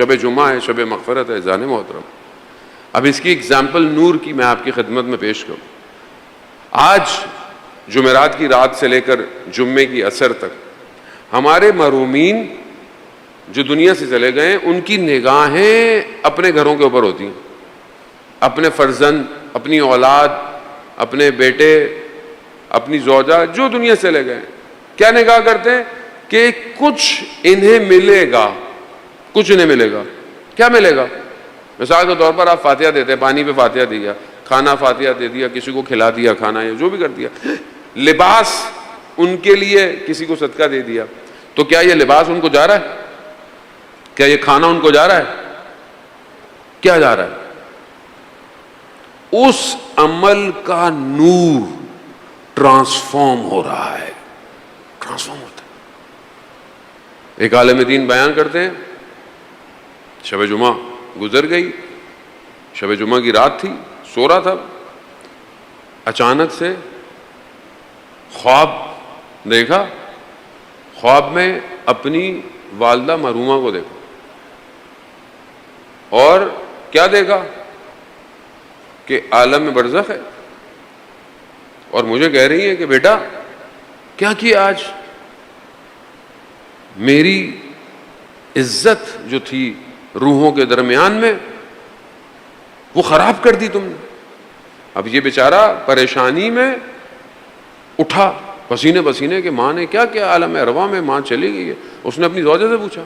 شب جمعہ ہے، شب مغفرت ہے جان محترم۔ اب اس کی اگزامپل نور کی میں آپ کی خدمت میں پیش کروں۔ آج جمعرات کی رات سے لے کر جمعے کی عصر تک ہمارے محرومین جو دنیا سے چلے گئے ان کی نگاہیں اپنے گھروں کے اوپر ہوتی ہیں، اپنے فرزند، اپنی اولاد، اپنے بیٹے، اپنی زوجہ جو دنیا سے چلے گئے کیا نگاہ کرتے ہیں کہ کچھ انہیں ملے گا، کچھ انہیں ملے گا۔ کیا ملے گا؟ مثال کے طور پر آپ فاتحہ دیتے ہیں، پانی پہ فاتحہ دیا، کھانا فاتحہ دے دیا، کسی کو کھلا دیا کھانا یا جو بھی کر دیا، لباس ان کے لیے کسی کو صدقہ دے دیا، تو کیا یہ لباس ان کو جا رہا ہے؟ کیا یہ کھانا ان کو جا رہا ہے؟ کیا جا رہا ہے؟ اس عمل کا نور ٹرانسفارم ہو رہا ہے، ٹرانسفارم ہوتا ہے۔ ایک عالم دین بیان کرتے ہیں، شب جمعہ گزر گئی، شب جمعہ کی رات تھی، سو رہا تھا، اچانک سے خواب دیکھا، خواب میں اپنی والدہ مرحومہ کو دیکھا، اور کیا دیکھا کہ عالم برزخ ہے، اور مجھے کہہ رہی ہے کہ بیٹا کیا کیا آج؟ میری عزت جو تھی روحوں کے درمیان میں وہ خراب کر دی تم نے۔ اب یہ بیچارہ پریشانی میں اٹھا پسینے پسینے کہ ماں نے کیا کیا، عالم ارواح میں ماں چلی گئی ہے۔ اس نے اپنی زوجہ سے پوچھا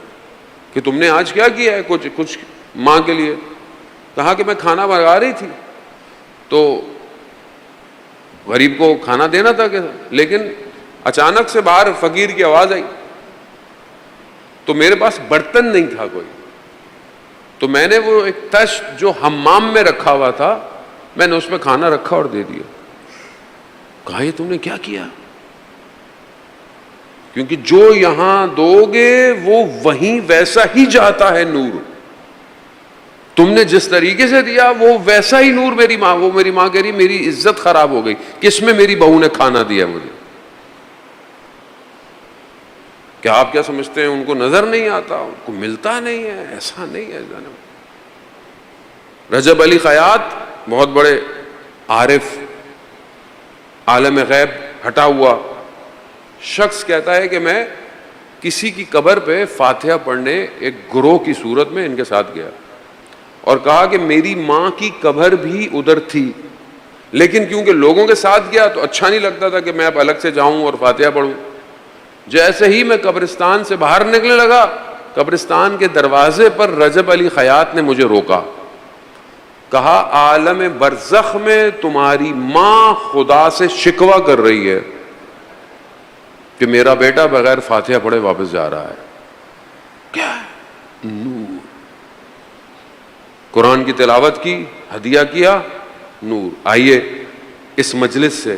کہ تم نے آج کیا کیا ہے کچھ ماں کے لیے؟ کہا کہ میں کھانا بنا رہی تھی تو غریب کو کھانا دینا تھا، لیکن اچانک سے باہر فقیر کی آواز آئی، تو میرے پاس برتن نہیں تھا کوئی، تو میں نے وہ ایک تش جو حمام میں رکھا ہوا تھا میں نے اس میں کھانا رکھا اور دے دیا۔ کہا یہ تم نے کیا کیا؟ کیونکہ جو یہاں دو گے وہ وہیں ویسا ہی جاتا ہے نور، تم نے جس طریقے سے دیا وہ ویسا ہی نور۔ میری ماں کہہ رہی میری عزت خراب ہو گئی، کس میں میری بہو نے کھانا دیا مجھے؟ کیا آپ کیا سمجھتے ہیں ان کو نظر نہیں آتا، ان کو ملتا نہیں ہے؟ ایسا نہیں ہے جناب۔ رجب علی خیاط بہت بڑے عارف، عالم غیب ہٹا ہوا شخص کہتا ہے کہ میں کسی کی قبر پہ فاتحہ پڑھنے ایک گروہ کی صورت میں ان کے ساتھ گیا، اور کہا کہ میری ماں کی قبر بھی ادھر تھی، لیکن کیونکہ لوگوں کے ساتھ گیا تو اچھا نہیں لگتا تھا کہ میں اب الگ سے جاؤں اور فاتحہ پڑھوں۔ جیسے ہی میں قبرستان سے باہر نکلنے لگا، قبرستان کے دروازے پر رجب علی خیاط نے مجھے روکا، کہا عالم برزخ میں تمہاری ماں خدا سے شکوہ کر رہی ہے کہ میرا بیٹا بغیر فاتحہ پڑھے واپس جا رہا ہے۔ کیا ہے؟ نور۔ قرآن کی تلاوت کی، ہدیہ کیا، نور۔ آئیے اس مجلس سے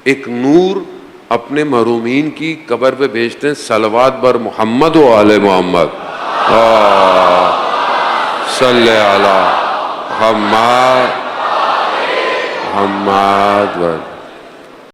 ایک نور اپنے محرومین کی قبر پہ بھیجتے ہیں۔ صلوات بر محمد و آل محمد، صلی علی محمد۔